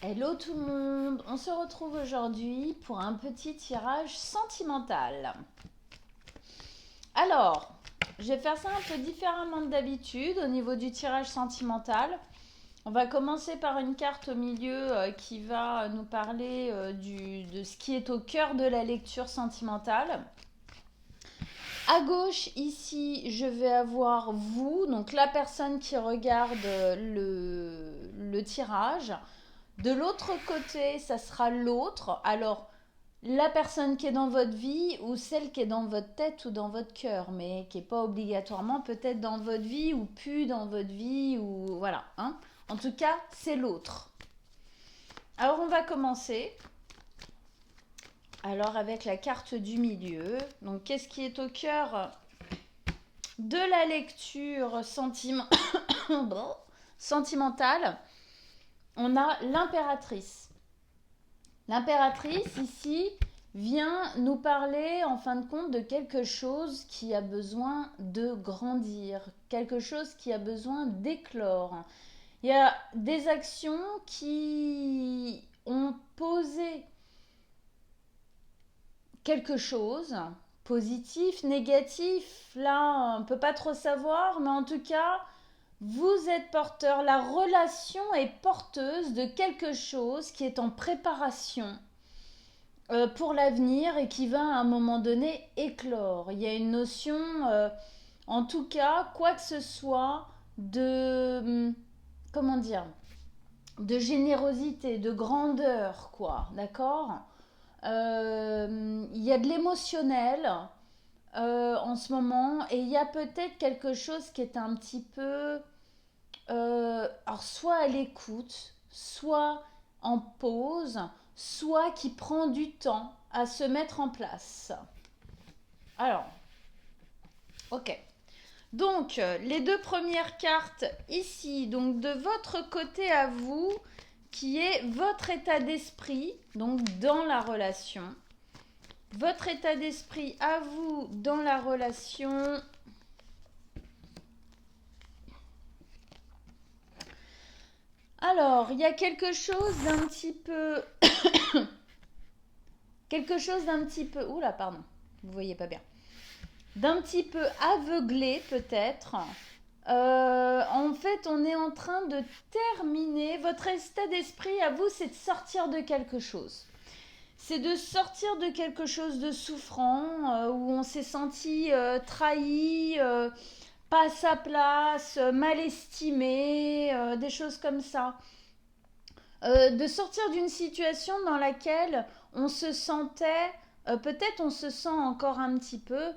Hello tout le monde, on se retrouve aujourd'hui pour un petit tirage sentimental. Alors, je vais faire ça un peu différemment de d'habitude au niveau du tirage sentimental. On va commencer par une carte au milieu qui va nous parler de ce qui est au cœur de la lecture sentimentale. À gauche, ici, je vais avoir vous, donc la personne qui regarde le tirage. De l'autre côté, ça sera l'autre. Alors, la personne qui est dans votre vie ou celle qui est dans votre tête ou dans votre cœur, mais qui n'est pas obligatoirement peut-être dans votre vie ou plus dans votre vie ou voilà. Hein. En tout cas, c'est l'autre. Alors, on va commencer. Alors, avec la carte du milieu. Donc, qu'est-ce qui est au cœur de la lecture sentimentale? On a l'impératrice. L'impératrice, ici, vient nous parler, en fin de compte, de quelque chose qui a besoin de grandir, quelque chose qui a besoin d'éclore. Il y a des actions qui ont posé quelque chose, positif, négatif, là, on ne peut pas trop savoir, mais en tout cas, vous êtes porteur, la relation est porteuse de quelque chose qui est en préparation pour l'avenir et qui va à un moment donné éclore. Il y a une notion, en tout cas, quoi que ce soit, comment dire, de générosité, de grandeur, quoi, d'accord. Il y a de l'émotionnel en ce moment et il y a peut-être quelque chose qui est un petit peu, alors soit à l'écoute, soit en pause, soit qui prend du temps à se mettre en place. Alors, ok. Donc, les deux premières cartes ici, donc de votre côté à vous, qui est votre état d'esprit, donc dans la relation. Votre état d'esprit à vous dans la relation. Alors, il y a quelque chose d'un petit peu... Oula, pardon, vous voyez pas bien. D'un petit peu aveuglé peut-être. En fait, on est en train de terminer. Votre état d'esprit à vous, c'est de sortir de quelque chose. C'est de sortir de quelque chose de souffrant, où on s'est senti trahi, pas à sa place, mal estimé, des choses comme ça. De sortir d'une situation dans laquelle on se sentait, peut-être on se sent encore un petit peu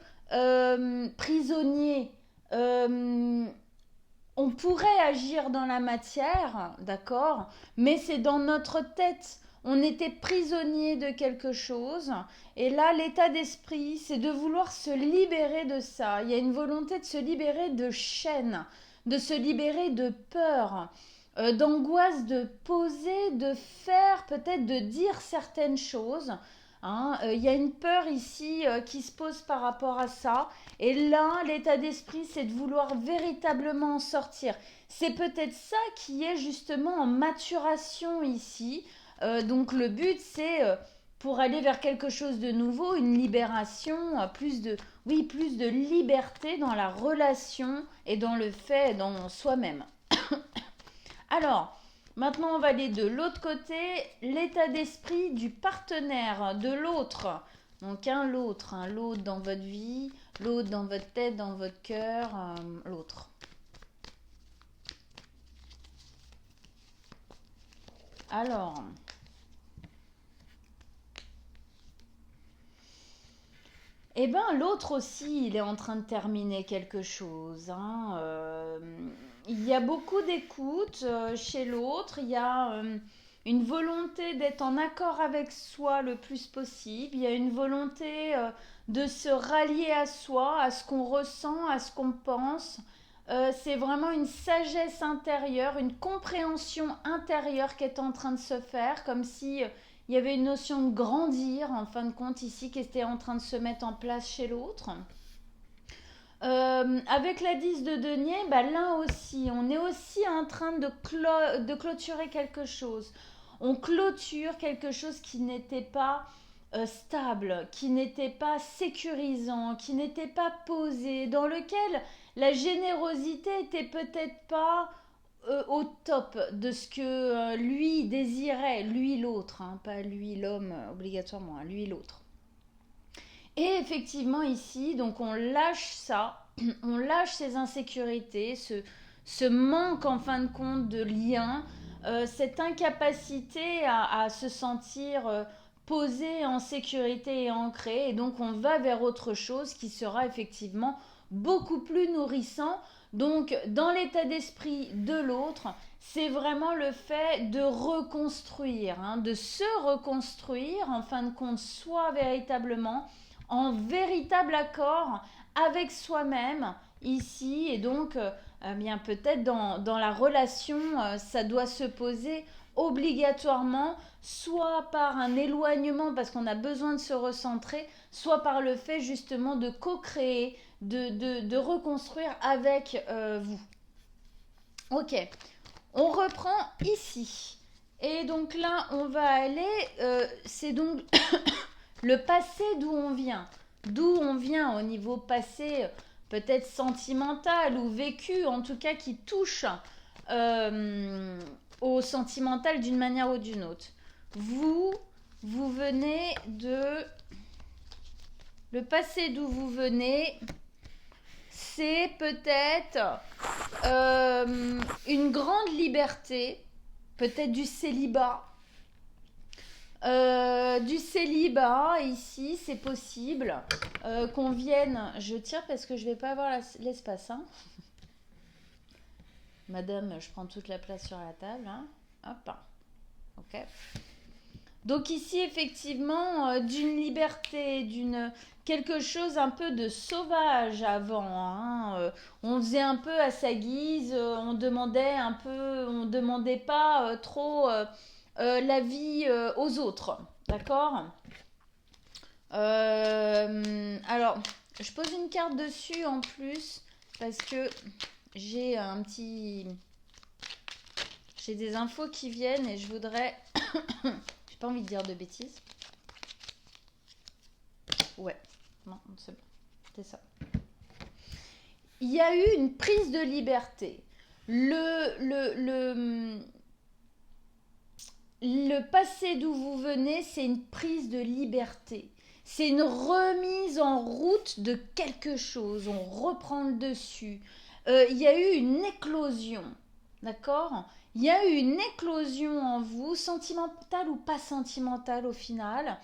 prisonnier. On pourrait agir dans la matière, d'accord, mais c'est dans notre tête. On était prisonnier de quelque chose. Et là, l'état d'esprit, c'est de vouloir se libérer de ça. Il y a une volonté de se libérer de chaînes, de se libérer de peur, d'angoisse de poser, de faire, peut-être de dire certaines choses. Hein. Il y a une peur ici qui se pose par rapport à ça. Et là, l'état d'esprit, c'est de vouloir véritablement en sortir. C'est peut-être ça qui est justement en maturation ici. Donc le but, c'est pour aller vers quelque chose de nouveau, une libération, plus de liberté dans la relation et dans le fait, dans soi-même. Alors, maintenant, on va aller de l'autre côté, l'état d'esprit du partenaire, de l'autre. Donc, l'autre dans votre vie, l'autre dans votre tête, dans votre cœur, l'autre. Alors, eh bien, l'autre aussi, il est en train de terminer quelque chose. Hein. Il y a beaucoup d'écoute chez l'autre. Il y a une volonté d'être en accord avec soi le plus possible. Il y a une volonté de se rallier à soi, à ce qu'on ressent, à ce qu'on pense. C'est vraiment une sagesse intérieure, une compréhension intérieure qui est en train de se faire, comme si il y avait une notion de grandir, en fin de compte, ici, qui était en train de se mettre en place chez l'autre. Avec la 10 de denier, bah, là aussi, on est aussi en train de clôturer quelque chose. on clôture quelque chose qui n'était pas stable, qui n'était pas sécurisant, qui n'était pas posé, dans lequel la générosité était peut-être pas au top de ce que lui désirait, lui l'autre, hein, pas lui l'homme obligatoirement, hein, lui l'autre. Et effectivement ici, donc on lâche ça, on lâche ces insécurités, ce manque en fin de compte de lien, cette incapacité à se sentir posé en sécurité et ancré. Et donc on va vers autre chose qui sera effectivement beaucoup plus nourrissant. Donc dans l'état d'esprit de l'autre, c'est vraiment le fait de reconstruire, hein, de se reconstruire en fin de compte soi véritablement en véritable accord avec soi-même ici. Et donc bien peut-être dans la relation ça doit se poser obligatoirement soit par un éloignement parce qu'on a besoin de se recentrer, soit par le fait justement de co-créer, de reconstruire avec vous. Ok, on reprend ici. Et donc là, on va aller, c'est donc le passé d'où on vient. D'où on vient au niveau passé, peut-être sentimental ou vécu, en tout cas qui touche au sentimental d'une manière ou d'une autre. Vous venez de... Le passé d'où vous venez, c'est peut-être une grande liberté, peut-être du célibat. Ici, c'est possible qu'on vienne... Je tire parce que je vais pas avoir l'espace. Hein. Madame, je prends toute la place sur la table. Hein. Hop. Ok. Donc ici, effectivement, d'une liberté, d'une quelque chose un peu de sauvage avant. Hein. On faisait un peu à sa guise, on demandait pas trop la vie aux autres. D'accord. Alors, je pose une carte dessus en plus parce que j'ai j'ai des infos qui viennent et je voudrais... J'ai pas envie de dire de bêtises. Ouais, non, c'est bon, c'est ça. Il y a eu une prise de liberté. Le passé d'où vous venez, c'est une prise de liberté. C'est une remise en route de quelque chose. On reprend le dessus. Il y a eu une éclosion. D'accord ? Il y a eu une éclosion en vous, sentimentale ou pas sentimentale au final.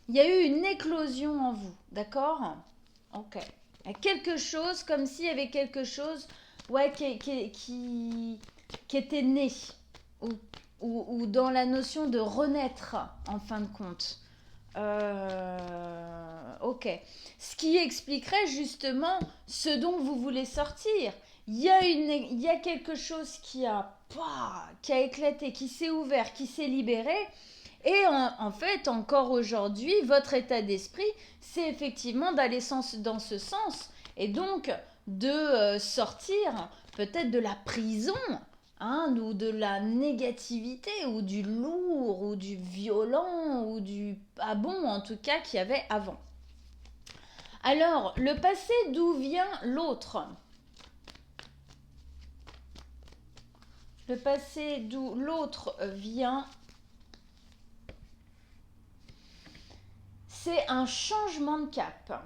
Il y a eu une éclosion en vous. D'accord ? Ok. Il y a quelque chose, comme s'il y avait quelque chose ouais, qui était né. Ou dans la notion de renaître, en fin de compte. Ok. Ce qui expliquerait justement ce dont vous voulez sortir. Il y a quelque chose qui a éclaté, qui s'est ouvert, qui s'est libéré. Et en fait, encore aujourd'hui, votre état d'esprit, c'est effectivement d'aller dans ce sens. Et donc, de sortir peut-être de la prison, hein, ou de la négativité, ou du lourd, ou du violent, ou du pas bon, en tout cas, qu'il y avait avant. Alors, le passé, d'où vient l'autre ? Le passé, d'où l'autre vient, c'est un changement de cap.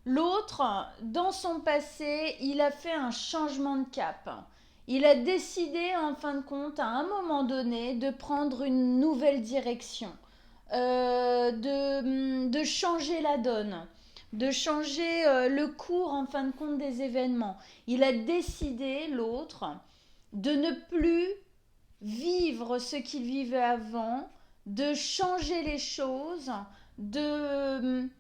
L'autre, dans son passé, il a fait un changement de cap. Il a décidé, en fin de compte, à un moment donné, de prendre une nouvelle direction, de changer la donne, de changer le cours, en fin de compte, des événements. Il a décidé, l'autre, de ne plus vivre ce qu'il vivait avant, de changer les choses, ouais,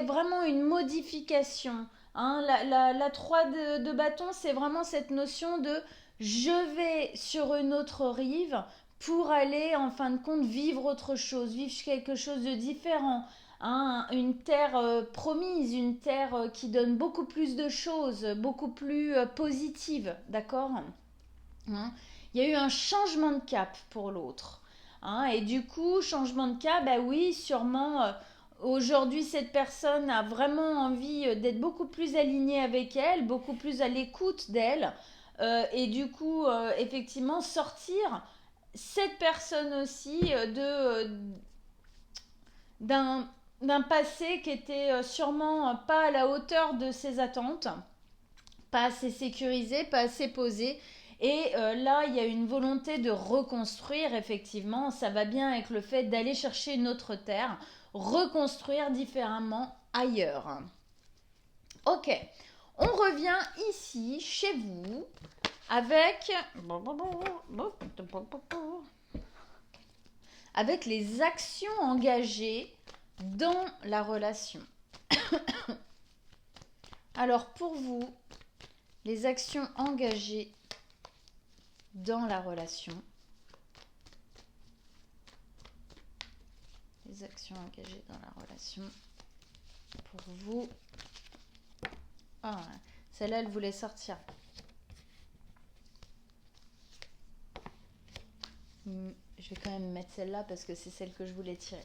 vraiment une modification. Hein. La 3 de bâton, c'est vraiment cette notion de je vais sur une autre rive pour aller, en fin de compte, vivre autre chose, vivre quelque chose de différent. Hein. Une terre promise, une terre qui donne beaucoup plus de choses, beaucoup plus positive, d'accord ? Hein. Il y a eu un changement de cap pour l'autre. Hein, et du coup, changement de cap, bah oui, sûrement, aujourd'hui, cette personne a vraiment envie d'être beaucoup plus alignée avec elle, beaucoup plus à l'écoute d'elle. Et du coup, effectivement, sortir cette personne aussi d'un d'un passé qui était sûrement pas à la hauteur de ses attentes, pas assez sécurisé, pas assez posé. Et là, il y a une volonté de reconstruire, effectivement. Ça va bien avec le fait d'aller chercher une autre terre, reconstruire différemment ailleurs. Ok, on revient ici, chez vous, avec les actions engagées dans la relation. Alors pour vous, les actions engagées dans la relation. Les actions engagées dans la relation. Pour vous. Ah, celle-là, elle voulait sortir. Je vais quand même mettre celle-là parce que c'est celle que je voulais tirer.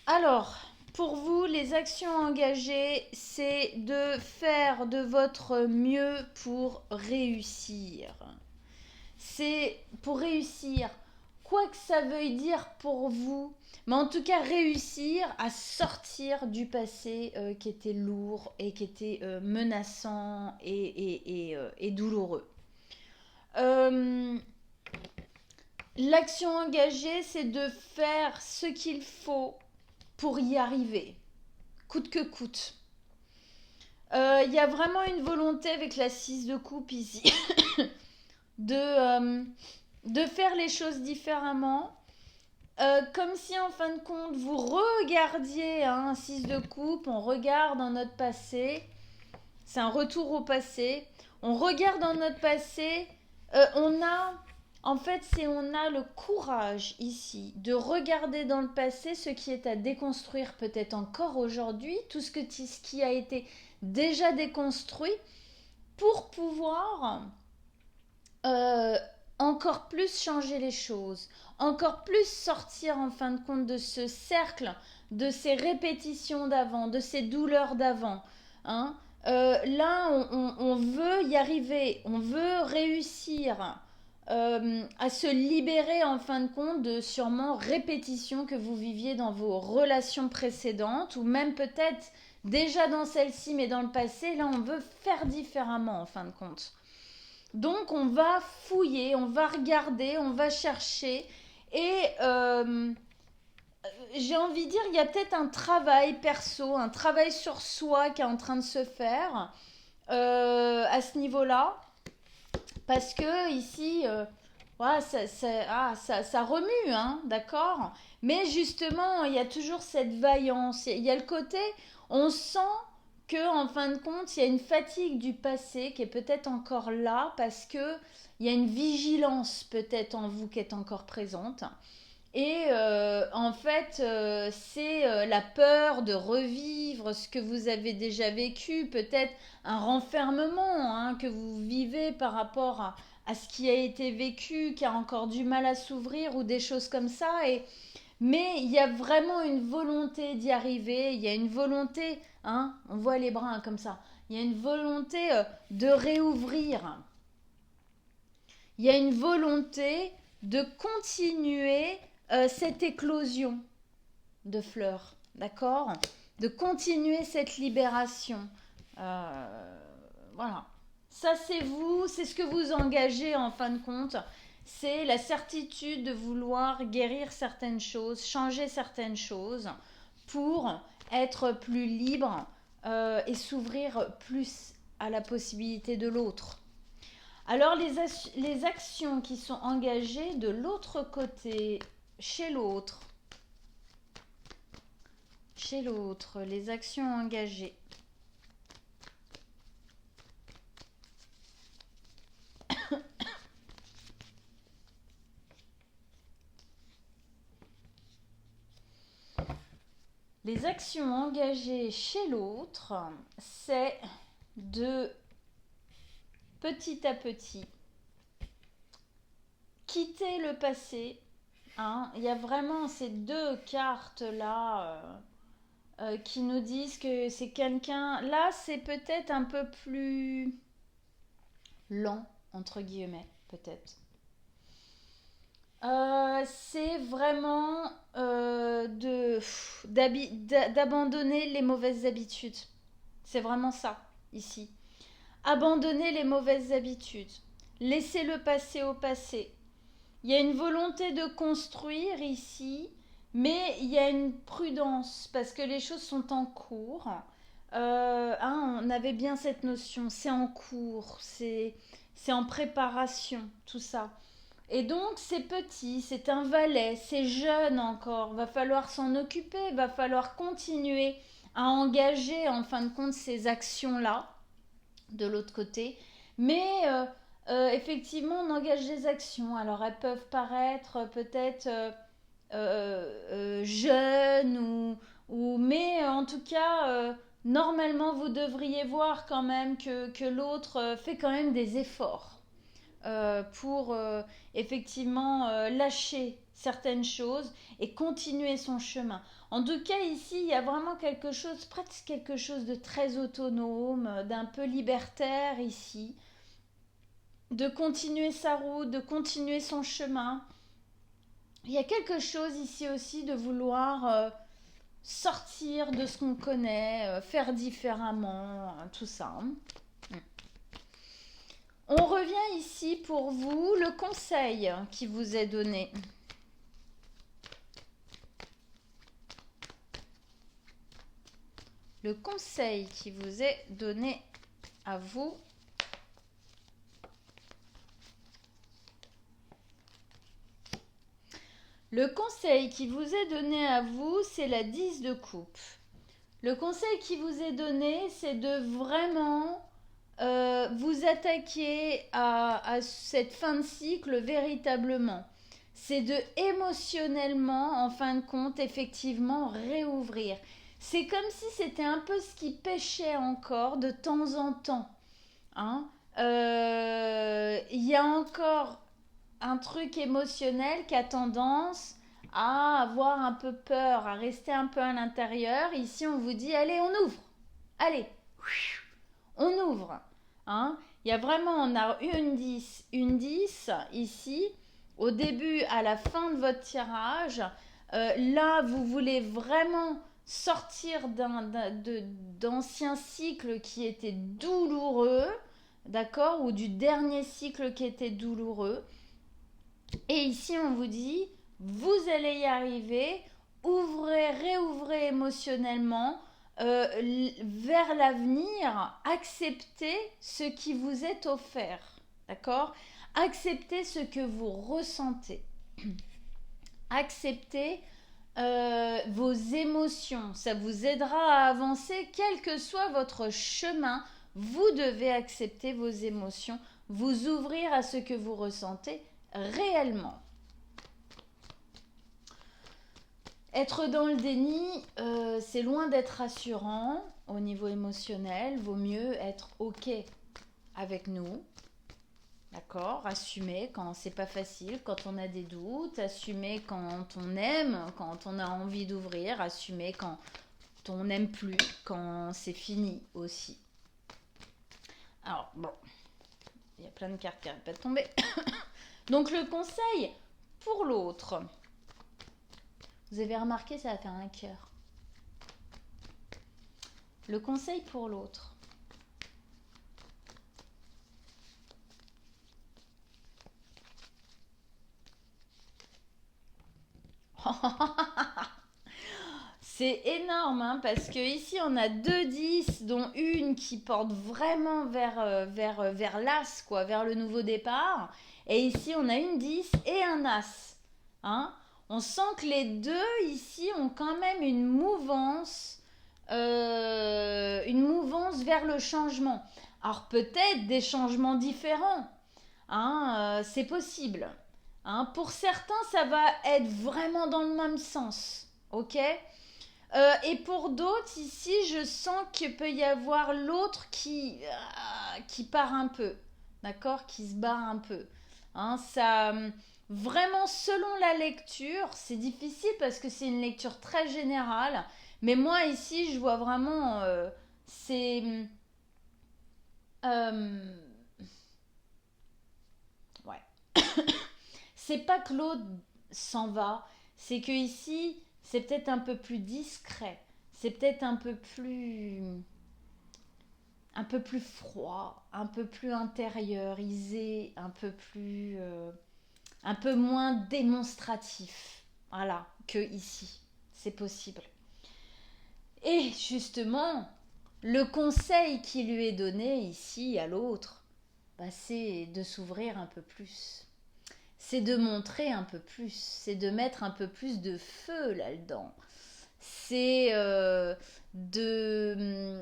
Alors, pour vous, les actions engagées, c'est de faire de votre mieux pour réussir. C'est pour réussir, quoi que ça veuille dire pour vous, mais en tout cas réussir à sortir du passé qui était lourd et qui était menaçant et douloureux. L'action engagée, c'est de faire ce qu'il faut pour y arriver, coûte que coûte. Il y a vraiment une volonté avec la 6 de coupe ici de faire les choses différemment. Comme si en fin de compte vous regardiez un 6 de coupe, on regarde dans notre passé, c'est un retour au passé, on regarde dans notre passé, on a le courage ici de regarder dans le passé ce qui est à déconstruire peut-être encore aujourd'hui, tout ce qui a été déjà déconstruit pour pouvoir encore plus changer les choses, encore plus sortir en fin de compte de ce cercle, de ces répétitions d'avant, de ces douleurs d'avant. Hein. Là, on veut y arriver, on veut réussir à se libérer en fin de compte de sûrement répétitions que vous viviez dans vos relations précédentes ou même peut-être déjà dans celle-ci mais dans le passé. Là, on veut faire différemment en fin de compte. Donc on va fouiller, on va regarder, on va chercher et j'ai envie de dire il y a peut-être un travail perso, un travail sur soi qui est en train de se faire à ce niveau-là parce que ici ouais, ça remue, hein, d'accord. Mais justement il y a toujours cette vaillance, il y a le côté on sent que en fin de compte, il y a une fatigue du passé qui est peut-être encore là parce que il y a une vigilance peut-être en vous qui est encore présente. Et en fait, c'est la peur de revivre ce que vous avez déjà vécu, peut-être un renfermement hein, que vous vivez par rapport à ce qui a été vécu, qui a encore du mal à s'ouvrir ou des choses comme ça. Mais il y a vraiment une volonté d'y arriver, il y a une volonté, hein, on voit les brins comme ça, il y a une volonté de réouvrir, il y a une volonté de continuer cette éclosion de fleurs, d'accord. De continuer cette libération. Voilà. Ça, c'est vous, c'est ce que vous engagez en fin de compte. C'est la certitude de vouloir guérir certaines choses, changer certaines choses pour être plus libre et s'ouvrir plus à la possibilité de l'autre. Alors les actions qui sont engagées de l'autre côté, chez l'autre, les actions engagées. Les actions engagées chez l'autre, c'est de petit à petit quitter le passé. Hein. Il y a vraiment ces deux cartes-là qui nous disent que c'est quelqu'un... Là, c'est peut-être un peu plus lent, entre guillemets, peut-être. C'est vraiment d'abandonner les mauvaises habitudes. C'est vraiment ça, ici. Abandonner les mauvaises habitudes. Laisser le passé au passé. Il y a une volonté de construire ici, mais il y a une prudence parce que les choses sont en cours. On avait bien cette notion, c'est en cours, c'est en préparation, tout ça. Et donc c'est petit, c'est un valet, c'est jeune encore, va falloir s'en occuper, va falloir continuer à engager en fin de compte ces actions-là de l'autre côté. Mais effectivement, on engage des actions. Alors elles peuvent paraître peut-être jeunes mais en tout cas, normalement, vous devriez voir quand même que l'autre fait quand même des efforts pour effectivement lâcher certaines choses et continuer son chemin. En tout cas, ici, il y a vraiment quelque chose, presque quelque chose de très autonome, d'un peu libertaire ici, de continuer sa route, de continuer son chemin. Il y a quelque chose ici aussi de vouloir sortir de ce qu'on connaît, faire différemment, tout ça. On revient ici pour vous, le conseil qui vous est donné. Le conseil qui vous est donné à vous. Le conseil qui vous est donné à vous, c'est la 10 de coupe. Le conseil qui vous est donné, c'est de vraiment vous attaquer à cette fin de cycle véritablement. C'est de émotionnellement, en fin de compte, effectivement, réouvrir. C'est comme si c'était un peu ce qui pêchait encore de temps en temps. Hein. Y a encore un truc émotionnel qui a tendance à avoir un peu peur, à rester un peu à l'intérieur. Ici, on vous dit, allez, on ouvre. Allez, on ouvre. Hein. Il y a vraiment, on a une 10 ici, au début, à la fin de votre tirage. Là, vous voulez vraiment sortir d'anciens cycles qui étaient douloureux, d'accord, ou du dernier cycle qui était douloureux. Et ici, on vous dit, vous allez y arriver, ouvrez, réouvrez émotionnellement vers l'avenir, acceptez ce qui vous est offert, d'accord? Acceptez ce que vous ressentez. Acceptez vos émotions, ça vous aidera à avancer, quel que soit votre chemin. Vous devez accepter vos émotions, vous ouvrir à ce que vous ressentez réellement. Être dans le déni, c'est loin d'être rassurant au niveau émotionnel. Vaut mieux être OK avec nous. D'accord? Assumer quand c'est pas facile, quand on a des doutes. Assumer quand on aime, quand on a envie d'ouvrir. Assumer quand on n'aime plus, quand c'est fini aussi. Alors, bon. Il y a plein de cartes qui n'arrêtent pas de tomber. Donc, le conseil pour l'autre. Vous avez remarqué, ça va faire un cœur. Le conseil pour l'autre. C'est énorme, hein, parce que ici on a 2 10, dont une qui porte vraiment vers l'as, quoi, vers le nouveau départ. Et ici on a une 10 et un as. Hein. On sent que les deux ici ont quand même une mouvance vers le changement. Alors peut-être des changements différents, hein, c'est possible. Hein. Pour certains, ça va être vraiment dans le même sens, ok? Et pour d'autres, ici, je sens qu'il peut y avoir l'autre qui part un peu, d'accord? Qui se barre un peu. Hein, ça, vraiment selon la lecture, c'est difficile parce que c'est une lecture très générale. Mais moi ici, je vois vraiment, c'est, euh, ouais, c'est pas que l'autre s'en va, c'est que ici, c'est peut-être un peu plus discret, c'est peut-être un peu plus froid, un peu plus intériorisé, un peu moins démonstratif, voilà, que ici. C'est possible. Et justement, le conseil qui lui est donné ici à l'autre, bah, c'est de s'ouvrir un peu plus. C'est de montrer un peu plus. C'est de mettre un peu plus de feu là-dedans. C'est de...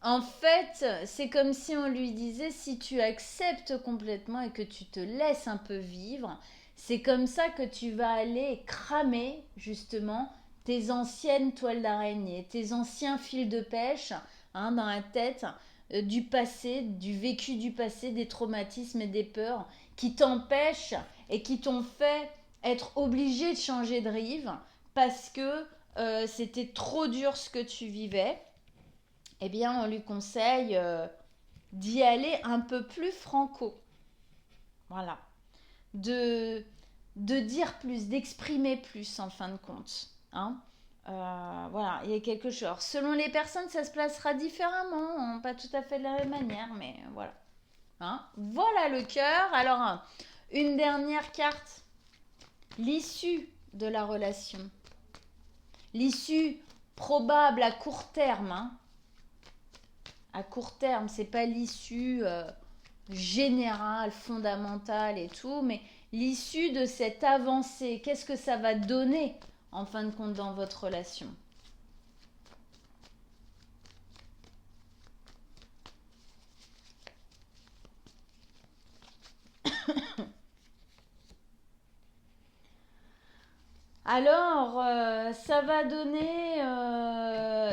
En fait, c'est comme si on lui disait, si tu acceptes complètement et que tu te laisses un peu vivre, c'est comme ça que tu vas aller cramer justement tes anciennes toiles d'araignée, tes anciens fils de pêche dans la tête, du passé, du vécu du passé, des traumatismes et des peurs qui t'empêchent et qui t'ont fait être obligé de changer de rive parce que c'était trop dur ce que tu vivais. Eh bien, on lui conseille d'y aller un peu plus franco. Voilà. De, de dire plus, d'exprimer plus en fin de compte. Hein. Voilà, il y a quelque chose. Alors, selon les personnes, ça se placera différemment, hein, pas tout à fait de la même manière, mais voilà. Hein. Voilà le cœur. Alors, une dernière carte. L'issue de la relation. L'issue probable à court terme. Hein. À court terme, c'est pas l'issue générale, fondamentale et tout, mais l'issue de cette avancée. Qu'est-ce que ça va donner en fin de compte dans votre relation? Alors, ça va donner,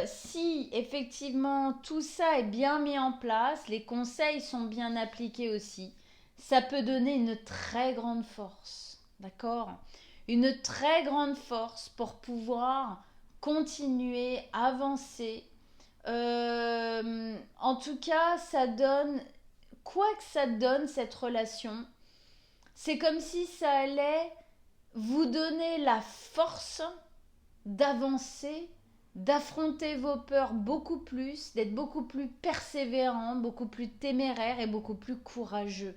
si effectivement tout ça est bien mis en place, les conseils sont bien appliqués aussi, ça peut donner une très grande force, d'accord? Une très grande force pour pouvoir continuer, avancer. En tout cas, ça donne, quoi que ça donne cette relation, c'est comme si ça allait vous donner la force d'avancer, d'affronter vos peurs beaucoup plus, d'être beaucoup plus persévérant, beaucoup plus téméraire et beaucoup plus courageux.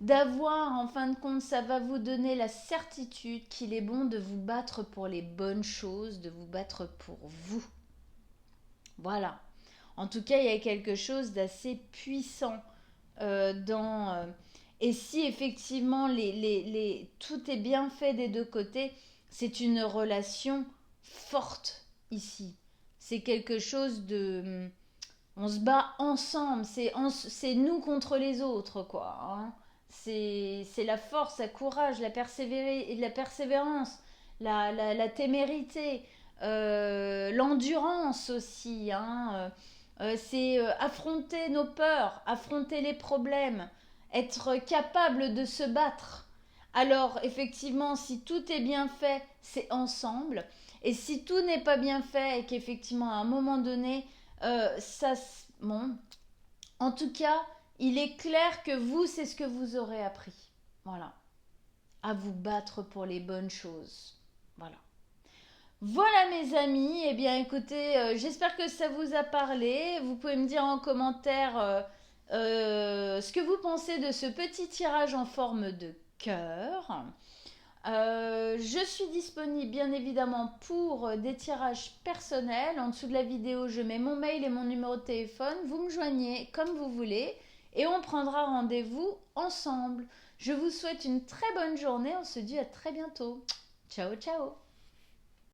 D'avoir, en fin de compte, ça va vous donner la certitude qu'il est bon de vous battre pour les bonnes choses, de vous battre pour vous. Voilà. En tout cas, il y a quelque chose d'assez puissant dans... et si effectivement tout est bien fait des deux côtés, c'est une relation forte ici. C'est quelque chose de... On se bat ensemble, c'est nous contre les autres, quoi. Hein. C'est la force, le courage, la persévérance, la témérité, l'endurance aussi. Hein. C'est affronter nos peurs, affronter les problèmes, être capable de se battre. Alors, effectivement, si tout est bien fait, c'est ensemble. Et si tout n'est pas bien fait et qu'effectivement, à un moment donné, ça... Bon, en tout cas, il est clair que vous, c'est ce que vous aurez appris. Voilà. À vous battre pour les bonnes choses. Voilà. Voilà mes amis, eh bien écoutez, j'espère que ça vous a parlé. Vous pouvez me dire en commentaire ce que vous pensez de ce petit tirage en forme de cœur. Je suis disponible bien évidemment pour des tirages personnels. En dessous de la vidéo, je mets mon mail et mon numéro de téléphone. Vous me joignez comme vous voulez et on prendra rendez-vous ensemble. Je vous souhaite une très bonne journée. On se dit à très bientôt. Ciao, ciao.